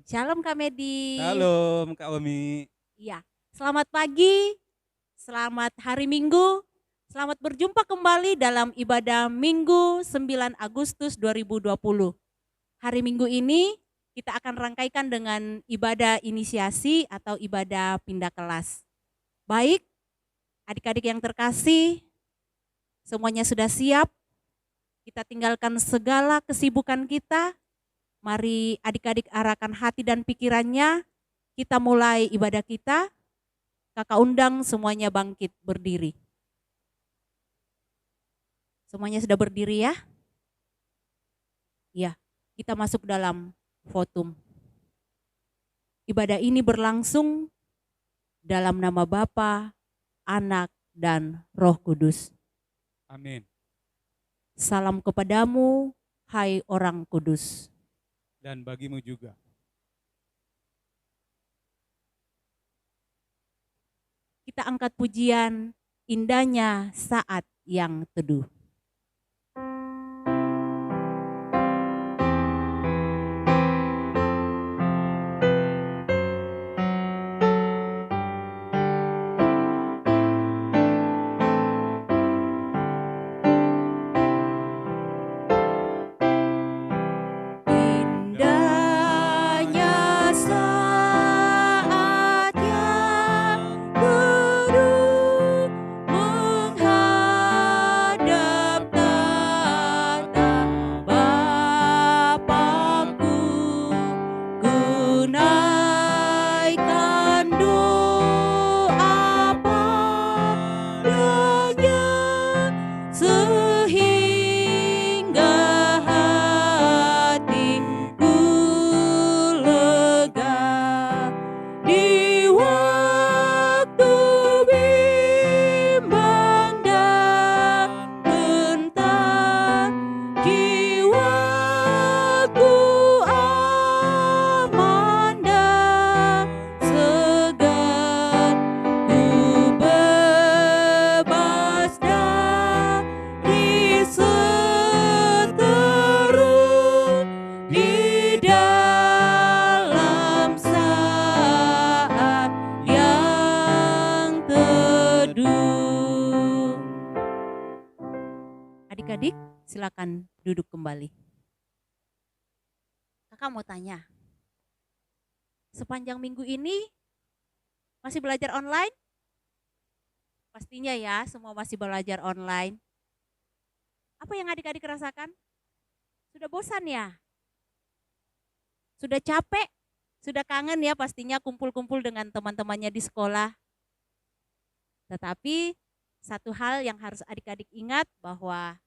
Shalom Kak Medi. Shalom Kak Omi. Iya, selamat pagi, selamat hari Minggu, selamat berjumpa kembali dalam ibadah Minggu 9 Agustus 2020. Hari Minggu ini kita akan rangkaikan dengan ibadah inisiasi atau ibadah pindah kelas. Baik, adik-adik yang terkasih, semuanya sudah siap? Kita tinggalkan segala kesibukan kita. Mari adik-adik arahkan hati dan pikirannya. Kita mulai ibadah kita. Kakak undang semuanya bangkit berdiri. Semuanya sudah berdiri ya? Ya, kita masuk dalam votum. Ibadah ini berlangsung dalam nama Bapa, Anak, dan Roh Kudus. Amin. Salam kepadamu, hai orang kudus. Dan bagimu juga. Kita angkat pujian indahnya saat yang teduh. Adik-adik, silakan duduk kembali. Kakak mau tanya, sepanjang minggu ini masih belajar online? Pastinya ya, semua masih belajar online. Apa yang adik-adik rasakan? Sudah bosan ya? Sudah capek? Sudah kangen ya pastinya kumpul-kumpul dengan teman-temannya di sekolah. Tetapi satu hal yang harus adik-adik ingat bahwa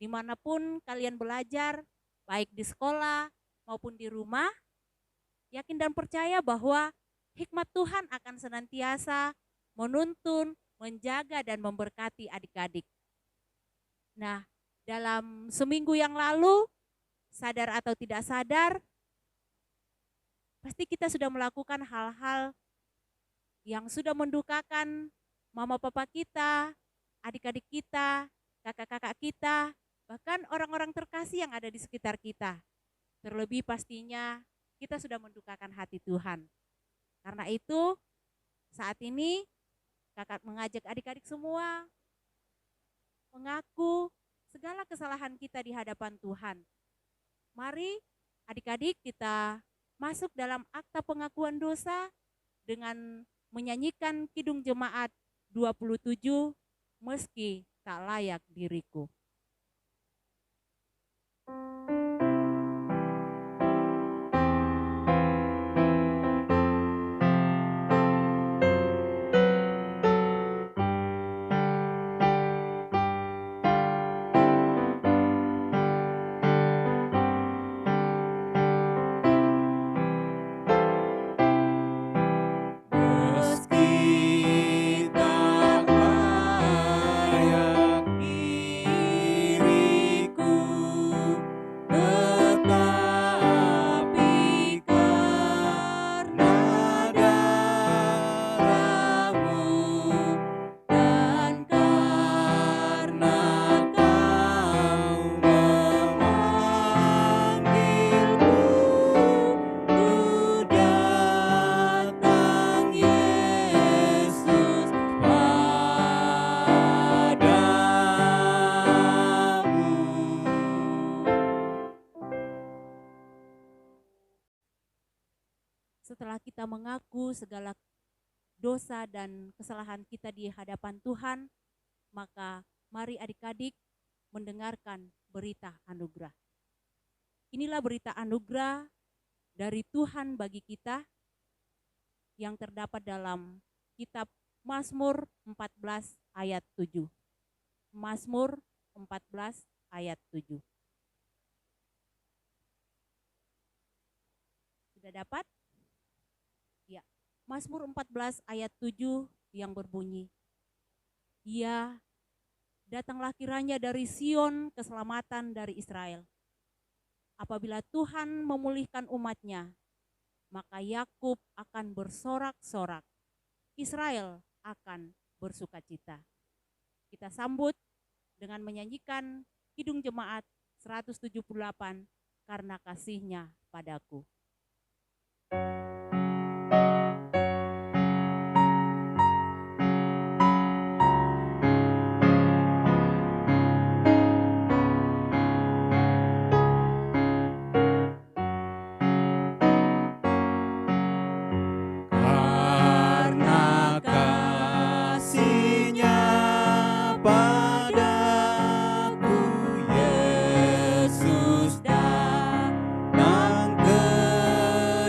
dimanapun kalian belajar, baik di sekolah maupun di rumah, yakin dan percaya bahwa hikmat Tuhan akan senantiasa menuntun, menjaga dan memberkati adik-adik. Nah, dalam seminggu yang lalu, sadar atau tidak sadar, pasti kita sudah melakukan hal-hal yang sudah mendukakan mama papa kita, adik-adik kita, kakak-kakak kita, bahkan orang-orang terkasih yang ada di sekitar kita. Terlebih pastinya kita sudah mendukakan hati Tuhan. Karena itu saat ini kakak mengajak adik-adik semua mengaku segala kesalahan kita di hadapan Tuhan. Mari adik-adik kita masuk dalam akta pengakuan dosa dengan menyanyikan Kidung Jemaat 27, meski tak layak diriku. kita mengaku segala dosa dan kesalahan kita di hadapan Tuhan, maka mari adik-adik mendengarkan berita anugerah. Inilah berita anugerah dari Tuhan bagi kita yang terdapat dalam kitab Mazmur 14 ayat 7. Mazmur 14 ayat 7. Sudah dapat? Ya. Mazmur 14 ayat 7 yang berbunyi, "Ya, datanglah kiranya dari Sion keselamatan dari Israel. Apabila Tuhan memulihkan umatnya, maka Yakub akan bersorak-sorak, Israel akan bersukacita." Kita sambut dengan menyanyikan Kidung Jemaat 178, "Karena Kasih-Nya Padaku." Karena kasih-Nya padaku, Yesus datang ke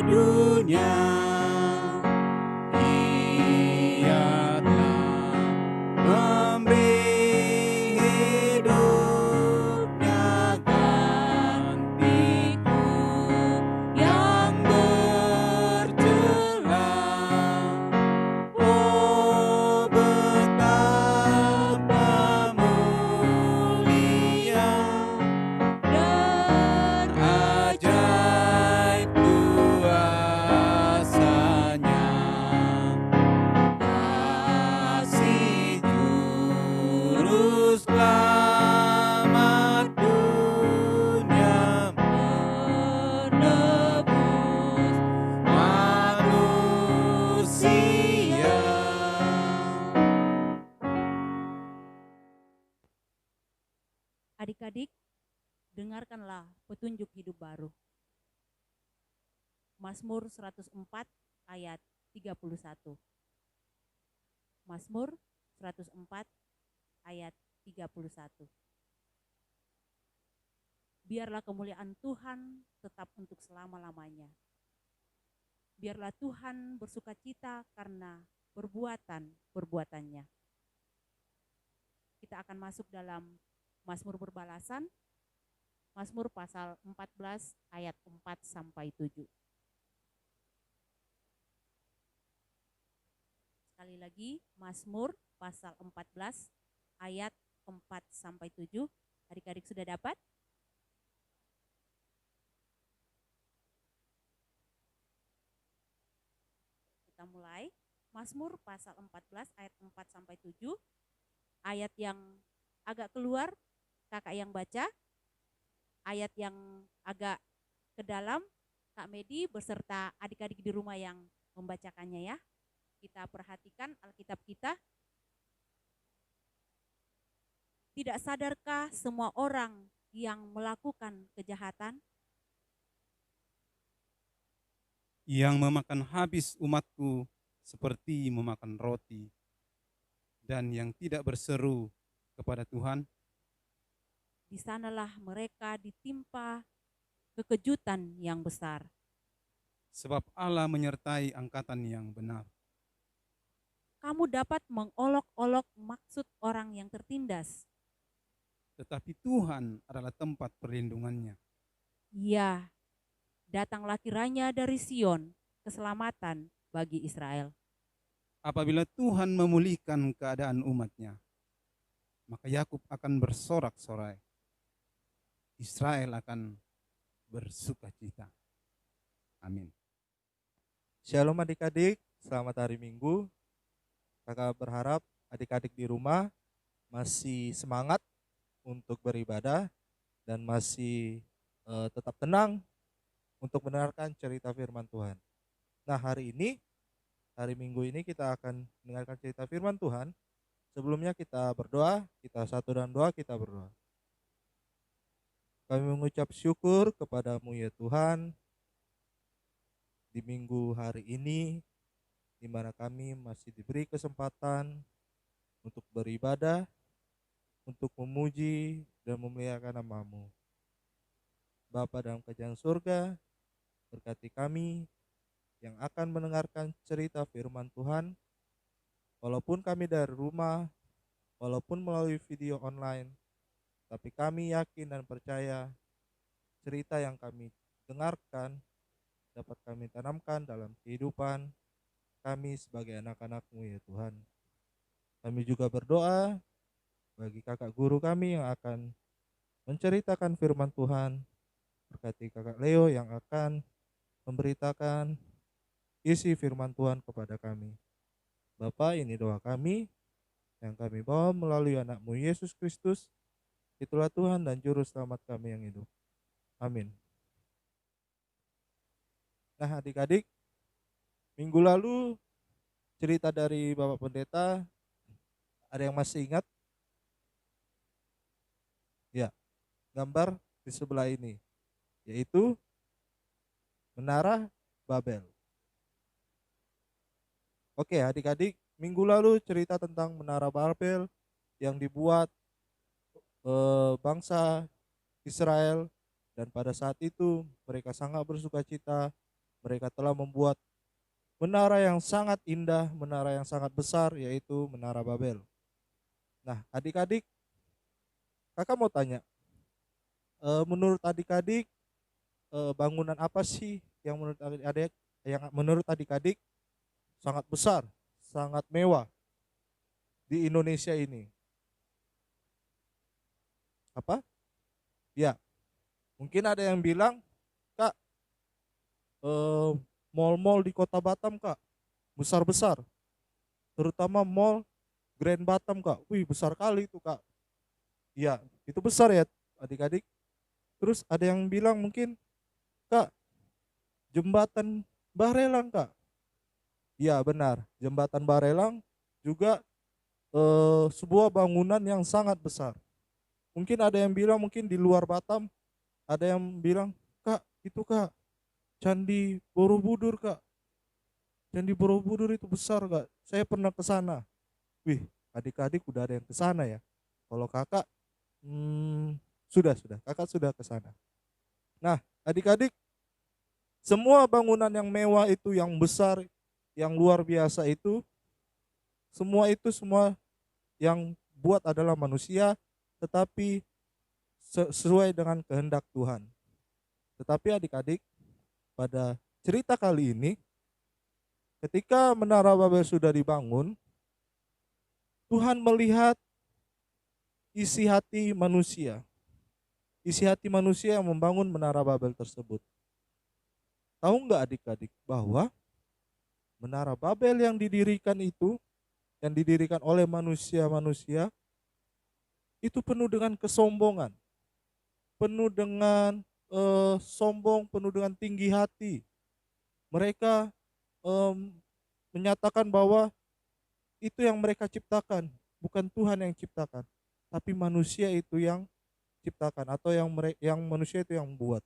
dunia. Ia telah memberi hidupnya gantiku yang bercela. Oh, betapa mulia dan ajaib kuasa-Nya. Kasih Juru Selamat dunia menebus manusia. Adik-adik, dengarkanlah petunjuk hidup baru. Mazmur 104 ayat 31. Mazmur 104 ayat 31. Biarlah kemuliaan Tuhan tetap untuk selama-lamanya. Biarlah Tuhan bersukacita karena perbuatan-perbuatannya. Kita akan masuk dalam Mazmur berbalasan, Mazmur pasal 14 ayat 4 sampai 7. Sekali lagi, Mazmur pasal 14 ayat 4 sampai 7. Adik-adik sudah dapat? Kita mulai. Mazmur pasal 14 ayat 4 sampai 7. Ayat yang agak keluar, kakak yang baca. Ayat yang agak ke dalam, Kak Medi beserta adik-adik di rumah yang membacakannya ya. Kita perhatikan Alkitab kita. Tidak sadarkah semua orang yang melakukan kejahatan? Yang memakan habis umatku seperti memakan roti, dan yang tidak berseru kepada Tuhan, Di sanalah mereka ditimpa kekejutan yang besar. sebab Allah menyertai angkatan yang benar. Kamu dapat mengolok-olok maksud orang yang tertindas. Tetapi Tuhan adalah tempat perlindungannya. Ya, datanglah kiranya dari Sion keselamatan bagi Israel. Apabila Tuhan memulihkan keadaan umatnya, maka Yakub akan bersorak-sorai, Israel akan bersukacita. Amin. Shalom adik-adik, selamat hari Minggu. Kakak berharap adik-adik di rumah masih semangat untuk beribadah dan masih tetap tenang untuk mendengarkan cerita firman Tuhan. Nah, hari Minggu ini kita akan mendengarkan cerita firman Tuhan. Sebelumnya kita berdoa, kita satu dan doa, kita berdoa. Kami mengucap syukur kepadamu ya Tuhan. di minggu hari ini, di mana kami masih diberi kesempatan untuk beribadah, untuk memuji dan memuliakan nama-Mu. Bapa dalam kerajaan surga, berkati kami yang akan mendengarkan cerita firman Tuhan, walaupun kami dari rumah, walaupun melalui video online, tapi kami yakin dan percaya cerita yang kami dengarkan dapat kami tanamkan dalam kehidupan kami sebagai anak-anak-Mu ya Tuhan. Kami juga berdoa bagi kakak guru kami yang akan menceritakan firman Tuhan, berkati kakak Leo yang akan memberitakan isi firman Tuhan kepada kami. Bapa, ini doa kami yang kami bawa melalui anak-Mu Yesus Kristus. Itulah Tuhan dan Juru Selamat kami yang hidup. Amin. Nah adik-adik, minggu lalu cerita dari Bapak Pendeta, ada yang masih ingat? Ya, gambar di sebelah ini, yaitu Menara Babel. Oke adik-adik, minggu lalu cerita tentang Menara Babel yang dibuat bangsa Israel, dan pada saat itu mereka sangat bersukacita. Mereka telah membuat menara yang sangat indah, menara yang sangat besar, yaitu Menara Babel. Nah adik-adik, kakak mau tanya, menurut adik-adik bangunan apa sih yang menurut adik-adik sangat besar, sangat mewah di Indonesia ini? Apa? Ya, mungkin ada yang bilang, Kak, mall-mall di Kota Batam, Kak, besar-besar. Terutama mall Grand Batam, Kak. Wih, besar kali itu, Kak. Ya, itu besar ya, adik-adik. Terus ada yang bilang mungkin, Kak, jembatan Barelang, Kak. Ya, benar. Jembatan Barelang juga sebuah bangunan yang sangat besar. Mungkin ada yang bilang mungkin di luar Batam, ada yang bilang, Kak, itu Kak, Candi Borobudur, Kak. Candi Borobudur itu besar, Kak. Saya pernah ke sana. Wih, adik-adik udah ada yang ke sana ya. Kalau kakak, sudah, kakak sudah ke sana. Nah, adik-adik, semua bangunan yang mewah itu, yang besar, yang luar biasa itu semua yang buat adalah manusia, tetapi sesuai dengan kehendak Tuhan. Tetapi adik-adik, pada cerita kali ini, ketika Menara Babel sudah dibangun, Tuhan melihat isi hati manusia. Isi hati manusia yang membangun Menara Babel tersebut. Tahu nggak adik-adik bahwa Menara Babel yang didirikan itu, yang didirikan oleh manusia-manusia, itu penuh dengan kesombongan, penuh dengan sombong, penuh dengan tinggi hati. Mereka menyatakan bahwa itu yang mereka ciptakan, bukan Tuhan yang ciptakan, tapi manusia itu yang ciptakan, atau yang manusia itu yang membuat.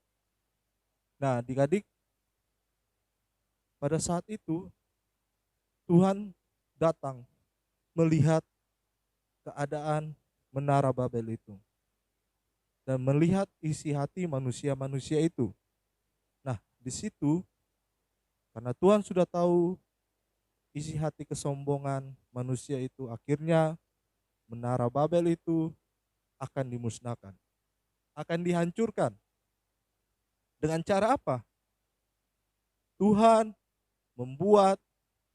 Nah, adik-adik, pada saat itu Tuhan datang melihat keadaan Menara Babel itu dan melihat isi hati manusia-manusia itu. Nah, di situ karena Tuhan sudah tahu isi hati kesombongan manusia itu, akhirnya Menara Babel itu akan dimusnahkan, akan dihancurkan. Dengan cara apa? Tuhan membuat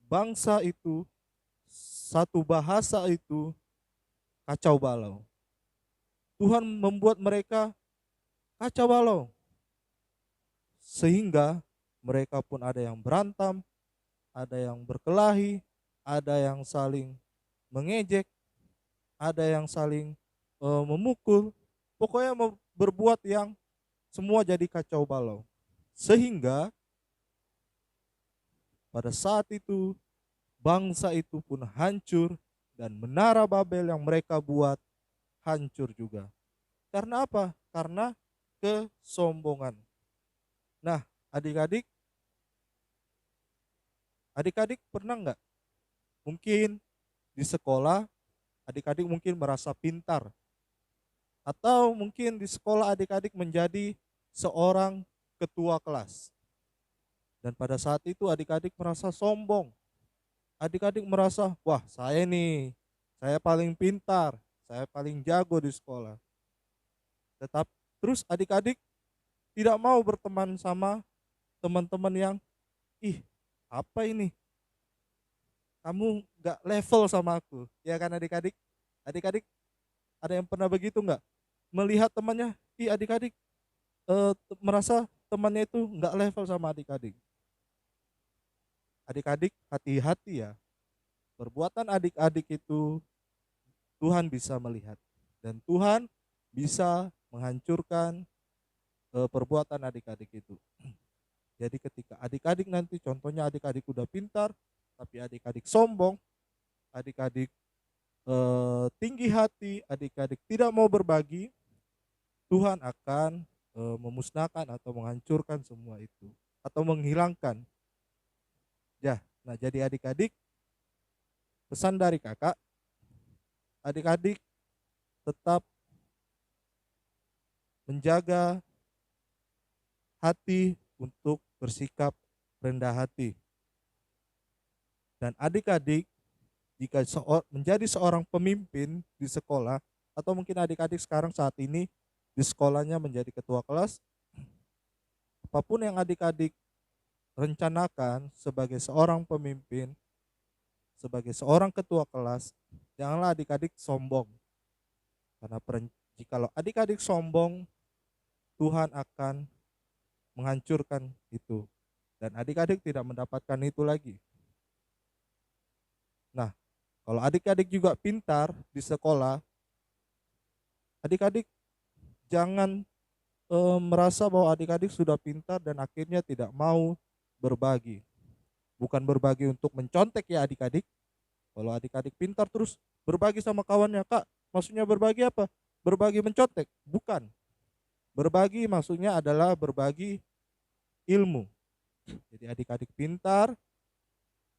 bangsa itu, satu bahasa itu kacau balau. Tuhan membuat mereka kacau balau, sehingga mereka pun ada yang berantem, ada yang berkelahi, ada yang saling mengejek, ada yang saling memukul. Pokoknya berbuat yang semua jadi kacau balau. Sehingga pada saat itu bangsa itu pun hancur, dan Menara Babel yang mereka buat hancur juga. Karena apa? Karena kesombongan. Nah, adik-adik, Adik-adik pernah nggak mungkin di sekolah adik-adik mungkin merasa pintar, atau mungkin di sekolah adik-adik menjadi seorang ketua kelas, dan pada saat itu adik-adik merasa sombong, adik-adik merasa, wah saya nih, saya paling pintar, saya paling jago di sekolah. Tetap terus adik-adik tidak mau berteman sama teman-teman yang, ih apa ini, kamu nggak level sama aku, ya kan adik-adik? Adik-adik ada yang pernah begitu nggak? Melihat temannya, ih adik-adik merasa temannya itu nggak level sama adik-adik. Adik-adik hati-hati ya, perbuatan adik-adik itu Tuhan bisa melihat, dan Tuhan bisa menghancurkan perbuatan adik-adik itu. Jadi ketika adik-adik nanti, contohnya adik-adik udah pintar, tapi adik-adik sombong, adik-adik tinggi hati, adik-adik tidak mau berbagi, Tuhan akan memusnahkan atau menghancurkan semua itu, atau menghilangkan. Ya, nah jadi adik-adik, pesan dari kakak, adik-adik tetap menjaga hati untuk bersikap rendah hati. Dan adik-adik jika menjadi seorang pemimpin di sekolah, atau mungkin adik-adik sekarang saat ini di sekolahnya menjadi ketua kelas, apapun yang adik-adik rencanakan sebagai seorang pemimpin, sebagai seorang ketua kelas, janganlah adik-adik sombong. Karena jikalau adik-adik sombong, Tuhan akan menghancurkan itu, dan adik-adik tidak mendapatkan itu lagi. Nah, kalau adik-adik juga pintar di sekolah, adik-adik jangan merasa bahwa adik-adik sudah pintar dan akhirnya tidak mau berbagi. Bukan berbagi untuk mencontek ya adik-adik. Kalau adik-adik pintar terus berbagi sama kawannya, kak, maksudnya berbagi apa? Berbagi mencontek? Bukan. Berbagi maksudnya adalah berbagi ilmu. Jadi adik-adik pintar,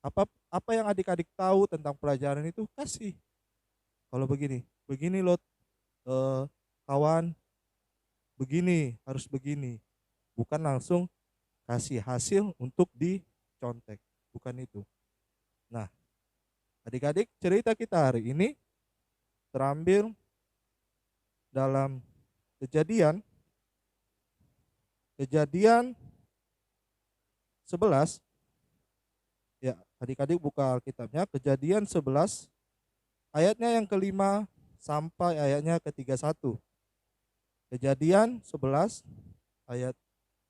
apa yang adik-adik tahu tentang pelajaran itu kasih. Kalau begini loh kawan, begini, harus begini. Bukan langsung kasih hasil untuk dicontek, bukan itu. Nah, adik-adik, cerita kita hari ini terambil dalam Kejadian 11. Ya, adik-adik buka Alkitabnya, Kejadian 11 ayatnya yang kelima sampai ayatnya ke-31. Kejadian 11 ayat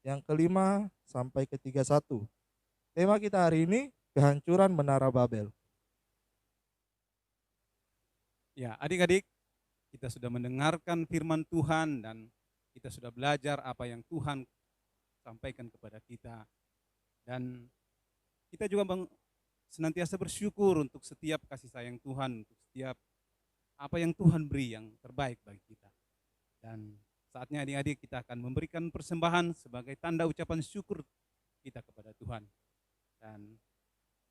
yang kelima sampai ke-31. Tema kita hari ini, kehancuran Menara Babel. Ya, adik-adik, kita sudah mendengarkan firman Tuhan dan kita sudah belajar apa yang Tuhan sampaikan kepada kita. Dan kita juga senantiasa bersyukur untuk setiap kasih sayang Tuhan, untuk setiap apa yang Tuhan beri yang terbaik bagi kita. Dan saatnya adik-adik kita akan memberikan persembahan sebagai tanda ucapan syukur kita kepada Tuhan. Dan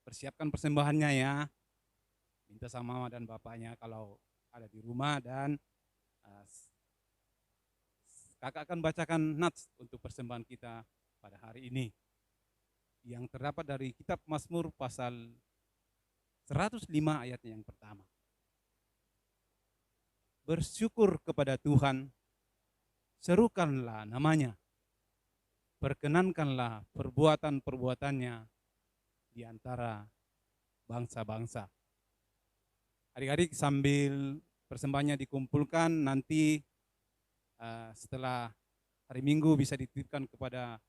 persiapkan persembahannya ya. Minta sama mama dan bapaknya kalau ada di rumah, dan kakak akan bacakan nats untuk persembahan kita pada hari ini, yang terdapat dari kitab Mazmur pasal 105 ayatnya yang pertama. Bersyukur kepada Tuhan, serukanlah namanya, perkenankanlah perbuatan-perbuatannya di antara bangsa-bangsa. Adik-adik, sambil persembahannya dikumpulkan, nanti setelah hari Minggu bisa dititipkan kepada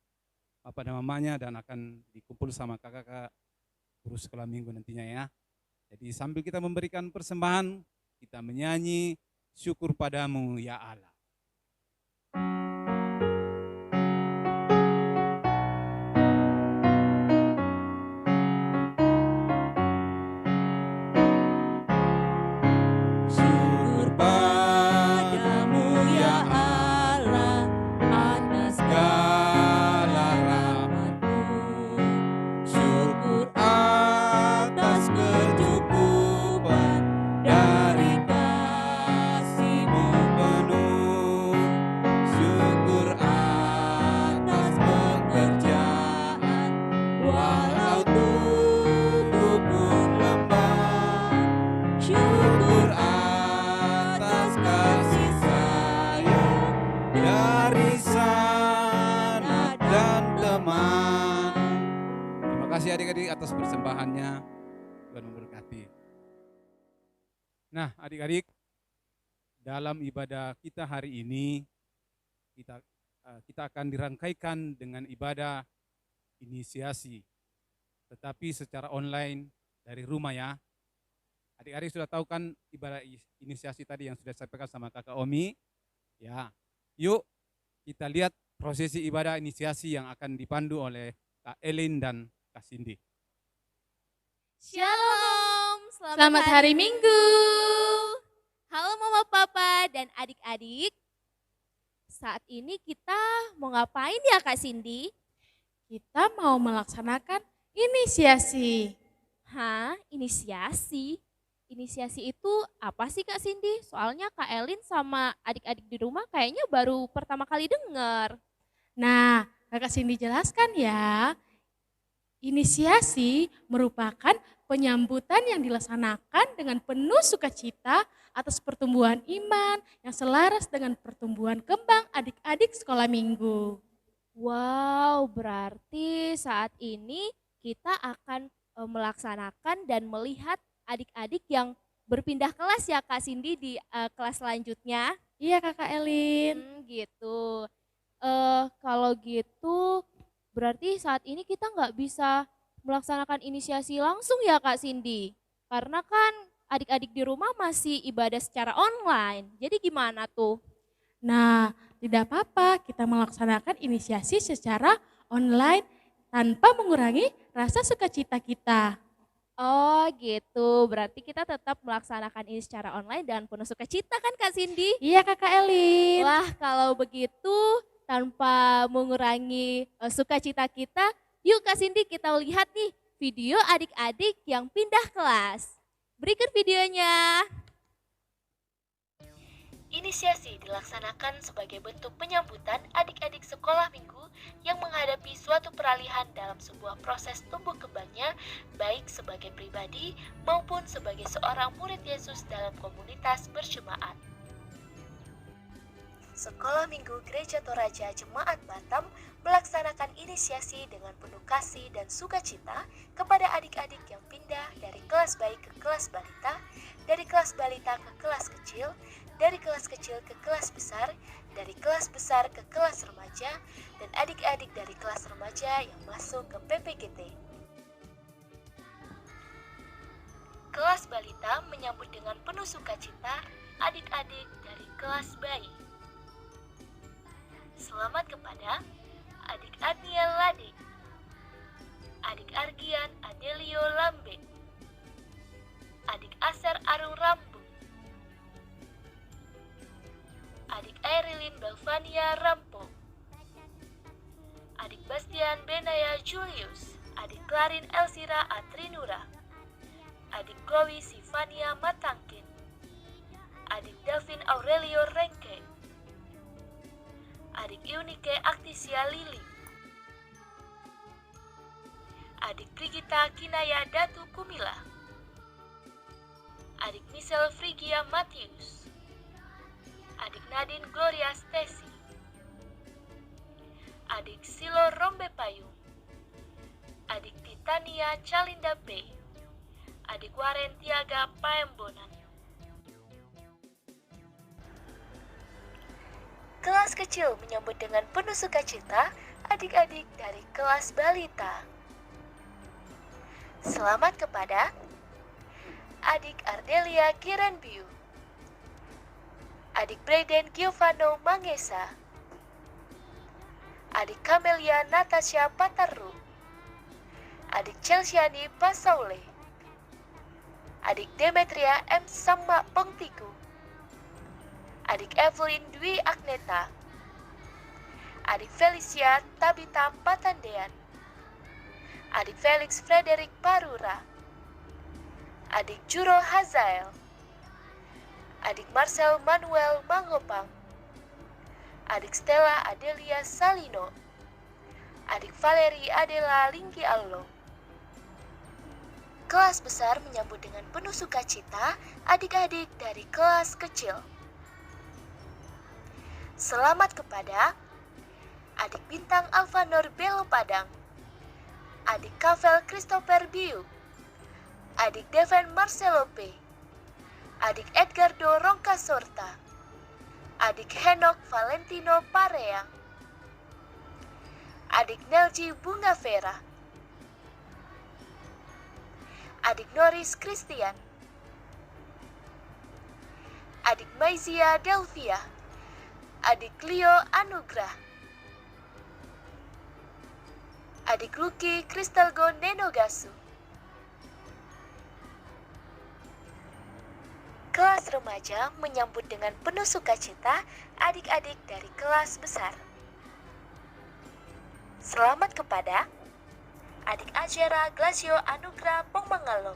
bapak dan mamanya dan akan dikumpul sama kakak-kakak guru sekolah minggu nantinya ya. Jadi sambil kita memberikan persembahan, kita menyanyi syukur padamu ya Allah. Syukur persembahannya. Tuhan memberkati. Nah, adik-adik, dalam ibadah kita hari ini, kita akan dirangkaikan dengan ibadah inisiasi, tetapi secara online dari rumah ya. Adik-adik sudah tahu kan ibadah inisiasi tadi yang sudah disampaikan sama Kakak Omi? Ya, yuk kita lihat prosesi ibadah inisiasi yang akan dipandu oleh Kak Elin dan Kak Cindy. Shalom, selamat hari Minggu. Halo Mama, Papa, dan adik-adik. Saat ini kita mau ngapain ya Kak Cindy? Kita mau melaksanakan inisiasi. Hah, inisiasi? Inisiasi itu apa sih Kak Cindy? Soalnya Kak Elin sama adik-adik di rumah kayaknya baru pertama kali dengar. Nah, Kakak Cindy jelaskan ya. Inisiasi merupakan penyambutan yang dilaksanakan dengan penuh sukacita atas pertumbuhan iman yang selaras dengan pertumbuhan kembang adik-adik sekolah minggu. Wow, berarti saat ini kita akan melaksanakan dan melihat adik-adik yang berpindah kelas ya Kak Cindy di kelas selanjutnya. Iya Kakak Elin. Gitu. Kalau gitu berarti saat ini kita nggak bisa melaksanakan inisiasi langsung ya Kak Cindy. Karena kan adik-adik di rumah masih ibadah secara online. Jadi gimana tuh? Nah, tidak apa-apa kita melaksanakan inisiasi secara online tanpa mengurangi rasa sukacita kita. Oh gitu, berarti kita tetap melaksanakan ini secara online dan penuh sukacita kan Kak Cindy? Iya Kakak Elin. Wah kalau begitu tanpa mengurangi sukacita kita, yuk Kak Cindy kita lihat nih video adik-adik yang pindah kelas. Berikut videonya. Inisiasi dilaksanakan sebagai bentuk penyambutan adik-adik sekolah minggu yang menghadapi suatu peralihan dalam sebuah proses tumbuh kembangnya, baik sebagai pribadi maupun sebagai seorang murid Yesus dalam komunitas berjemaat. Sekolah Minggu Gereja Toraja Jemaat Batam melaksanakan inisiasi dengan penuh kasih dan sukacita kepada adik-adik yang pindah dari kelas bayi ke kelas balita, dari kelas balita ke kelas kecil, dari kelas kecil ke kelas besar, dari kelas besar ke kelas remaja, dan adik-adik dari kelas remaja yang masuk ke PPGT. Kelas balita menyambut dengan penuh sukacita adik-adik dari kelas bayi. Selamat kepada adik Adniel Lade, adik Argian Adelio Lambe, adik Aser Arung Rambung, adik Airilin Belvania Rampo, adik Bastian Benaya Julius, adik Clarin Elsira Atrinura, adik Chloe Sivania Matangkin, adik Davin Aurelio Rengke, adik Eunike Aktisia Lili, adik Brigita Kinaya Datu Kumila, adik Michelle Frigia Matius, adik Nadine Gloria Stesi, adik Silo Rombe Payung, adik Titania Calinda P, adik Waren Tiaga Paembonan. Kelas kecil menyambut dengan penuh sukacita adik-adik dari kelas balita. Selamat kepada adik Ardelia Kiranbiu, adik Brayden Giovanno Mangesa, adik Camelia Natasha Pataru, adik Chelsiani Pasaule, adik Demetria M. Sama Pengtiku, adik Evelyn Dwi Agneta, adik Felicia Tabita Patandean, adik Felix Frederick Parura, adik Juro Hazael, adik Marcel Manuel Mangopang, adik Stella Adelia Salino, adik Valeri Adela Linggi Allo. Kelas besar menyambut dengan penuh sukacita adik-adik dari kelas kecil. Selamat kepada adik Bintang Alvanor Belo Padang, Adik Kavel Christopher Biu, Adik Deven Marcelo P, Adik Edgardo Rongka Sorta, Adik Henok Valentino Pareang, Adik Nelji Bunga Vera, Adik Noris Christian, Adik Maizia Delvia, Adik Leo Anugrah, Adik Lucky Kristalgo Nenogasu. Kelas remaja menyambut dengan penuh sukacita adik-adik dari kelas besar. Selamat kepada Adik Ajera Glacio Anugrah Pongmangalo,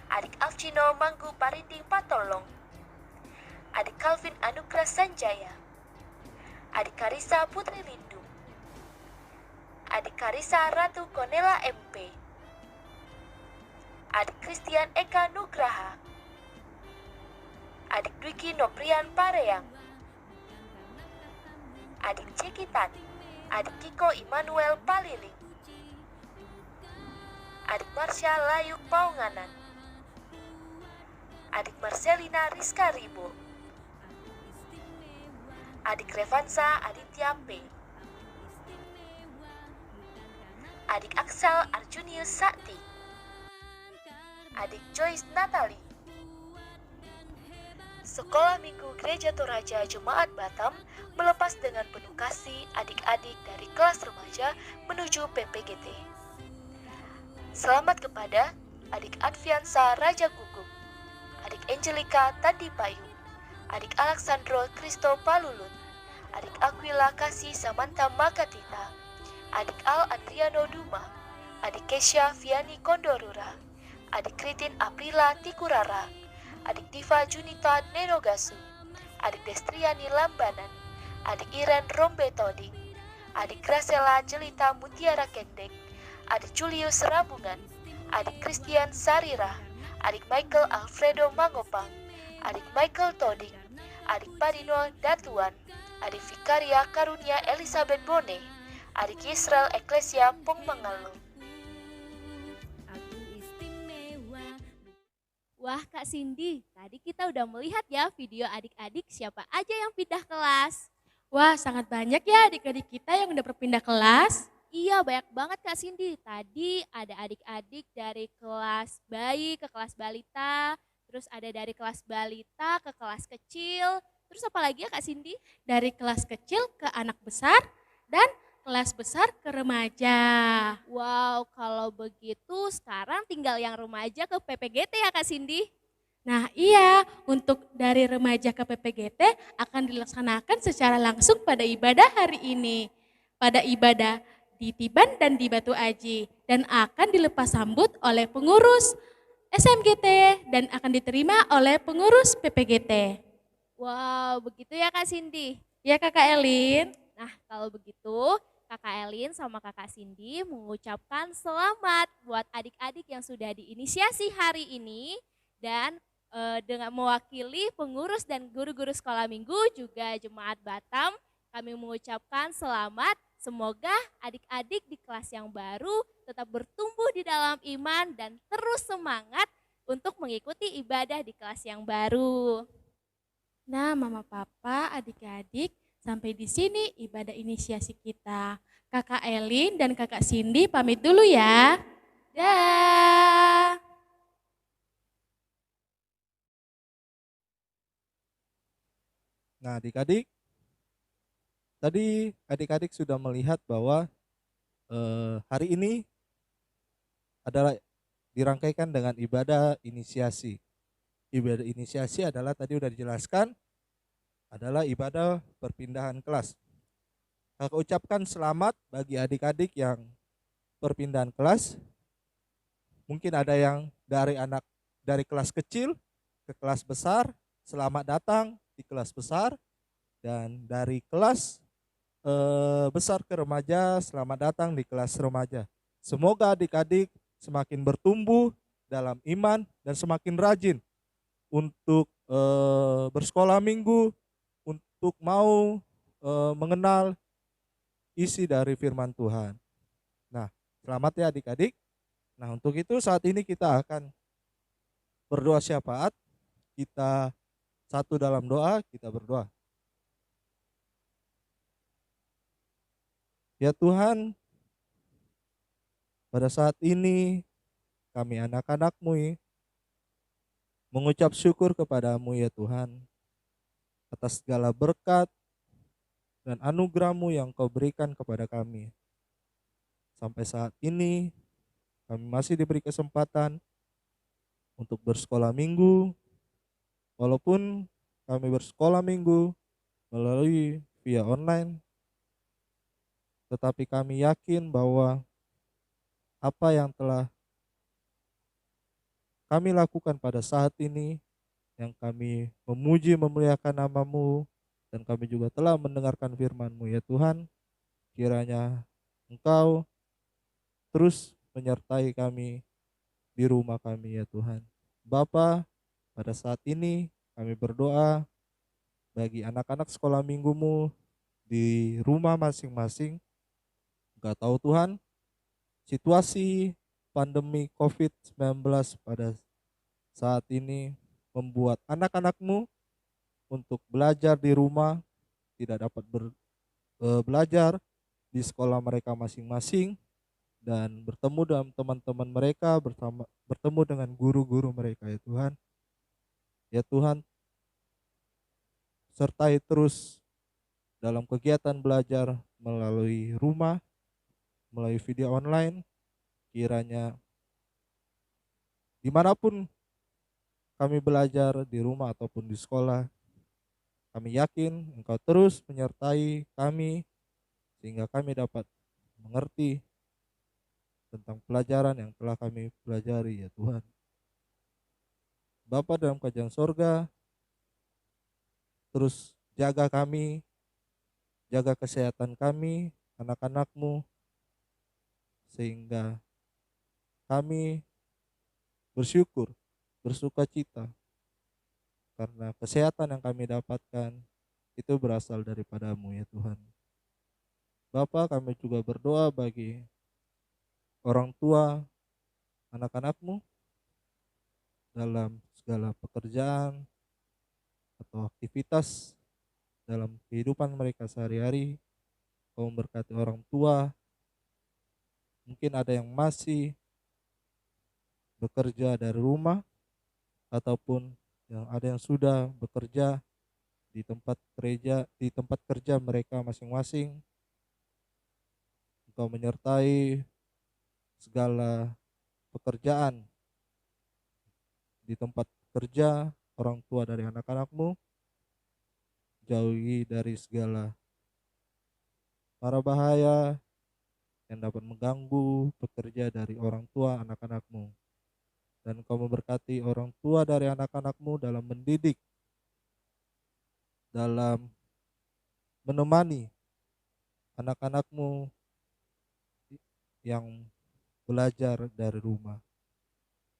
Adik Alcino Manggu Parinding Patolong, Adik Calvin Anugrah Sanjaya, Adik Karisa Putri Lindung, Adik Karisa Ratu Konela MP, Adik Christian Eka Nugraha, Adik Dwiki Noprian Pareang, Adik Cekitan, Adik Kiko Immanuel Paliling, Adik Marsha Layuk Paunganan, Adik Marcelina Rizka Ribo, Adik Revansa Aditya P, Adik Aksal Arjunius Sakti, Adik Joyce Natali. Sekolah Minggu Gereja Toraja Jemaat Batam melepas dengan penuh kasih adik-adik dari kelas remaja menuju PPGT. Selamat kepada Adik Adviansa Raja Gugung, Adik Angelika Tandi Payung, Adik Alexandro Kristo Palulut, Adik Aquila Kasih Samantha Makatita, Adik Al Adriano Duma, Adik Kesha Viani Kondorura, Adik Kritin Aprila Tikurara, Adik Diva Junita Nenogasu, Adik Destriani Lambanan, Adik Iren Rombe Toding, Adik Gracela Jelita Mutiara Kendeng, Adik Julius Rabungan, Adik Christian Sarira, Adik Michael Alfredo Mangopang, Adik Michael Toding, Adik Padino Datuan, Adik Vikaria Karunia Elizabeth Bone, Adik Yisrael Eklesia Pongmangalo. Wah Kak Cindy, tadi kita udah melihat ya video adik-adik siapa aja yang pindah kelas. Wah, sangat banyak ya adik-adik kita yang udah berpindah kelas. Iya banyak banget Kak Cindy, tadi ada adik-adik dari kelas bayi ke kelas balita, terus ada dari kelas balita ke kelas kecil, terus apa lagi ya Kak Cindy? Dari kelas kecil ke anak besar dan kelas besar ke remaja. Wow, kalau begitu sekarang tinggal yang remaja ke PPGT ya Kak Cindy? Nah iya, untuk dari remaja ke PPGT akan dilaksanakan secara langsung pada ibadah hari ini. Pada ibadah di Tiban dan di Batu Aji. Dan akan dilepas sambut oleh pengurus SMGT dan akan diterima oleh pengurus PPGT. Wow, begitu ya Kak Cindy? Ya Kakak Elin. Nah kalau begitu Kakak Elin sama Kakak Cindy mengucapkan selamat buat adik-adik yang sudah diinisiasi hari ini dan dengan mewakili pengurus dan guru-guru sekolah minggu juga Jemaat Batam kami mengucapkan selamat. Semoga adik-adik di kelas yang baru tetap bertumbuh di dalam iman dan terus semangat untuk mengikuti ibadah di kelas yang baru. Nah Mama Papa, adik-adik, sampai di sini ibadah inisiasi kita. Kakak Elin dan Kakak Cindy pamit dulu ya. Dah. Nah, adik-adik, tadi adik-adik sudah melihat bahwa hari ini adalah dirangkaikan dengan ibadah inisiasi. Ibadah inisiasi adalah tadi sudah dijelaskan, adalah ibadah perpindahan kelas. Kakak ucapkan selamat bagi adik-adik yang perpindahan kelas. Mungkin ada yang dari kelas kecil ke kelas besar, selamat datang di kelas besar. Dan dari kelas besar ke remaja, selamat datang di kelas remaja. Semoga adik-adik semakin bertumbuh dalam iman dan semakin rajin untuk bersekolah minggu, untuk mau mengenal isi dari firman Tuhan. Nah, Selamat ya adik-adik. Nah, untuk itu saat ini kita akan berdoa syafaat. Kita satu dalam doa, kita berdoa. Ya Tuhan, pada saat ini kami anak-anak-Mu mengucap syukur kepadamu ya Tuhan atas segala berkat dan anugerah-Mu yang Kau berikan kepada kami. Sampai saat ini kami masih diberi kesempatan untuk bersekolah minggu, walaupun kami bersekolah minggu melalui via online, tetapi kami yakin bahwa apa yang telah kami lakukan pada saat ini, yang kami memuji memuliakan nama-Mu, dan kami juga telah mendengarkan firman-Mu ya Tuhan, kiranya Engkau terus menyertai kami di rumah kami ya Tuhan. Bapa, pada saat ini kami berdoa bagi anak-anak sekolah minggu-Mu di rumah masing-masing. Engkau tahu Tuhan, situasi pandemi COVID-19 pada saat ini membuat anak-anak-Mu untuk belajar di rumah, tidak dapat belajar di sekolah mereka masing-masing, dan bertemu dengan teman-teman mereka, bertemu dengan guru-guru mereka ya Tuhan. Ya Tuhan, sertai terus dalam kegiatan belajar melalui rumah, melalui video online, kiranya dimanapun kami belajar di rumah ataupun di sekolah, kami yakin Engkau terus menyertai kami sehingga kami dapat mengerti tentang pelajaran yang telah kami pelajari ya Tuhan. Bapa dalam kerajaan sorga, terus jaga kami, jaga kesehatan kami, anak-anak-Mu, sehingga kami bersyukur, bersuka cita, karena kesehatan yang kami dapatkan itu berasal daripada-Mu ya Tuhan. Bapa, kami juga berdoa bagi orang tua anak-anak-Mu dalam segala pekerjaan atau aktivitas dalam kehidupan mereka sehari-hari. Kau memberkati orang tua, mungkin ada yang masih bekerja dari rumah ataupun ada yang sudah bekerja di tempat kerja mereka masing-masing. Engkau menyertai segala pekerjaan di tempat kerja orang tua dari anak-anak-Mu, jauhi dari segala mara bahaya yang dapat mengganggu pekerja dari orang tua anak-anak-Mu. Dan Engkau memberkati orang tua dari anak-anak-Mu dalam mendidik, dalam menemani anak-anak-Mu yang belajar dari rumah.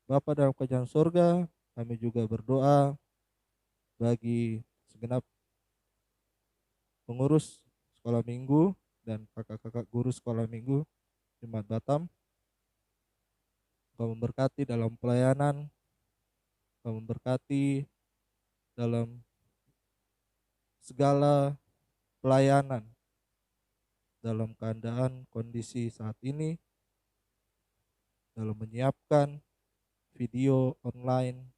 Bapa dalam kerajaan sorga, kami juga berdoa bagi segenap pengurus sekolah minggu dan kakak-kakak guru sekolah minggu Jemaat Batam. Engkau memberkati dalam pelayanan, Engkau memberkati dalam segala pelayanan dalam keadaan kondisi saat ini, dalam menyiapkan video online,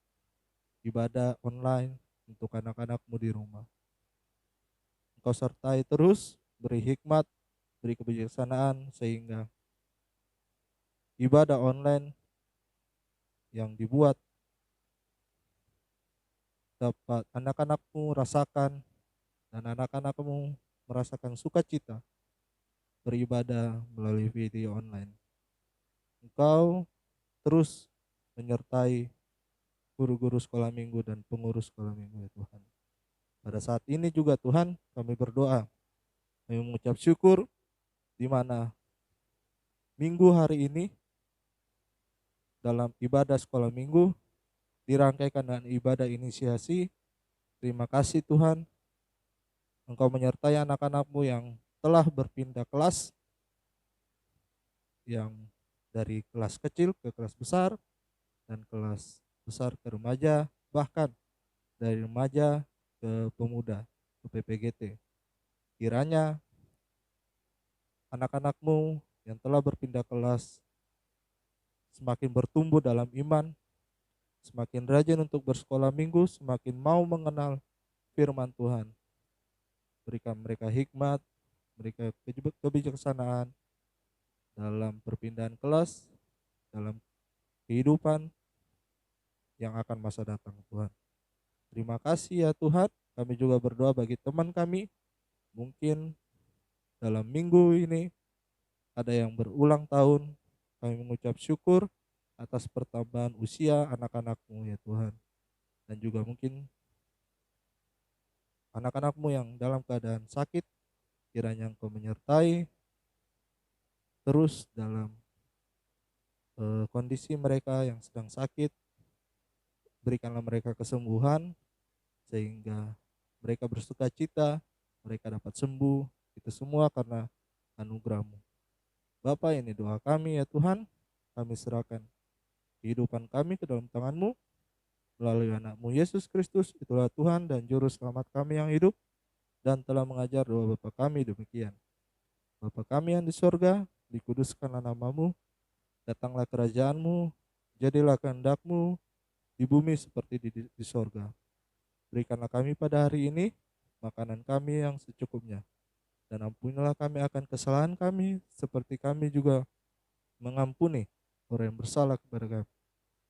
ibadah online untuk anak-anak-Mu di rumah. Engkau sertai terus, beri hikmat, beri kebijaksanaan sehingga ibadah online yang dibuat dapat anak-anak-Mu rasakan dan anak-anak-Mu merasakan sukacita beribadah melalui video online. Engkau terus menyertai guru-guru sekolah minggu dan pengurus sekolah minggu ya Tuhan. Pada saat ini juga Tuhan kami berdoa, kami mengucap syukur di mana minggu hari ini dalam ibadah sekolah minggu dirangkaikan dengan ibadah inisiasi. Terima kasih Tuhan, Engkau menyertai anak-anak-Mu yang telah berpindah kelas, yang dari kelas kecil ke kelas besar, dan kelas besar ke remaja, bahkan dari remaja ke pemuda, ke PPGT. Kiranya anak-anakmu yang telah berpindah kelas semakin bertumbuh dalam iman, semakin rajin untuk bersekolah minggu, semakin mau mengenal firman Tuhan. Berikan mereka hikmat, mereka kebijaksanaan dalam perpindahan kelas, dalam kehidupan yang akan masa datang, Tuhan. Terima kasih ya Tuhan. Kami juga berdoa bagi teman kami, mungkin dalam minggu ini ada yang berulang tahun. Kami mengucap syukur atas pertambahan usia anak-anakmu ya Tuhan. Dan juga mungkin anak-anakmu yang dalam keadaan sakit, kiranya Engkau menyertai terus dalam kondisi mereka yang sedang sakit. Berikanlah mereka kesembuhan sehingga mereka bersuka cita, mereka dapat sembuh. Itu semua karena anugerah-Mu. Bapa, ini doa kami ya Tuhan. Kami serahkan kehidupan kami ke dalam tangan-Mu. Melalui anak-Mu Yesus Kristus, itulah Tuhan dan Juru Selamat kami yang hidup dan telah mengajar doa Bapa kami demikian. Bapa kami yang di sorga, dikuduskanlah nama-Mu, datanglah kerajaan-Mu, jadilah kehendak-Mu di bumi seperti di sorga. Berikanlah kami pada hari ini makanan kami yang secukupnya, dan ampunilah kami akan kesalahan kami, seperti kami juga mengampuni orang yang bersalah kepada kami.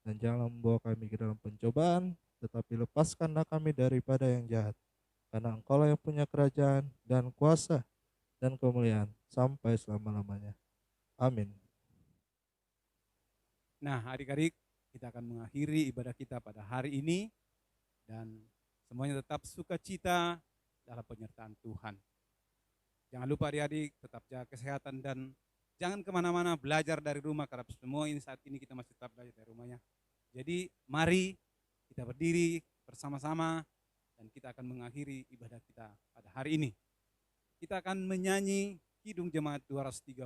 Dan janganlah membawa kami ke dalam pencobaan, tetapi lepaskanlah kami daripada yang jahat. Karena Engkau yang punya kerajaan dan kuasa dan kemuliaan sampai selama-lamanya. Amin. Nah, adik-adik, kita akan mengakhiri ibadah kita pada hari ini dan semuanya tetap sukacita dalam penyertaan Tuhan. Jangan lupa adik-adik tetap jaga kesehatan dan jangan kemana-mana, belajar dari rumah karena semua ini saat ini kita masih tetap belajar dari rumahnya. Jadi mari kita berdiri bersama-sama dan kita akan mengakhiri ibadah kita pada hari ini. Kita akan menyanyi Kidung Jemaat 237,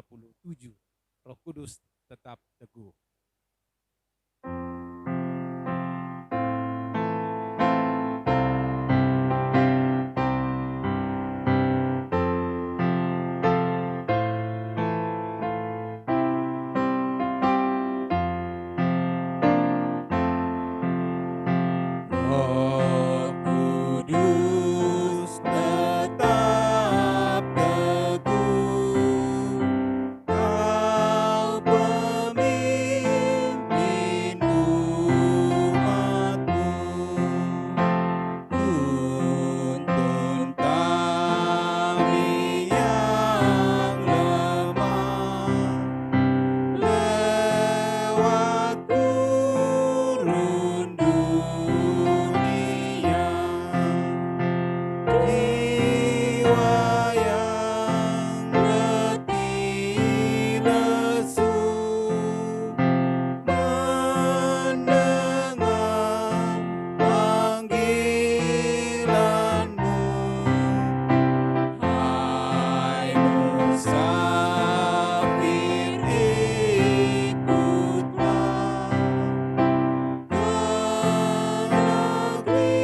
Roh Kudus Tetap Teguh. Roh Kudus tetap teguh, Kau pemimpin umat-Mu. Tuntun kami yang lemah lewat gurun dunia, jiwa yang letih lesu mendengar panggilan-Mu. Hai musafir, ikutlah ke negeri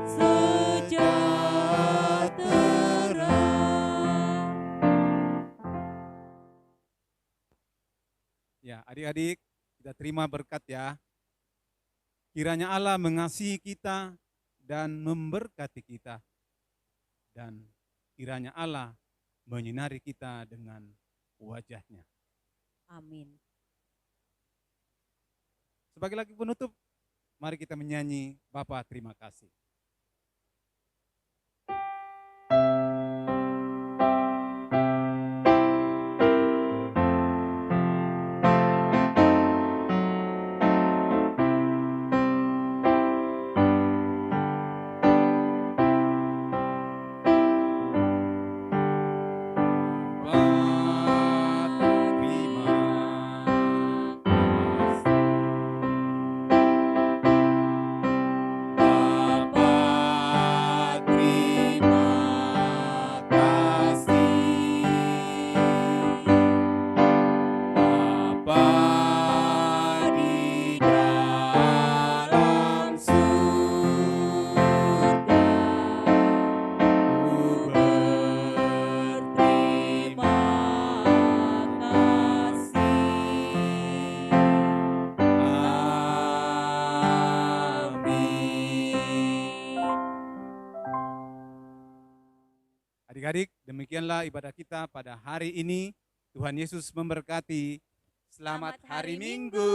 sejahtera. Ya, adik-adik, kita terima berkat ya. Kiranya Allah mengasihi kita dan memberkati kita. Dan kiranya Allah menyinari kita dengan wajahnya. Amin. Sebagai lagu penutup, mari kita menyanyi Bapa terima kasih. Bapa Adik-adik, demikianlah ibadah kita pada hari ini. Tuhan Yesus memberkati. Selamat hari Minggu.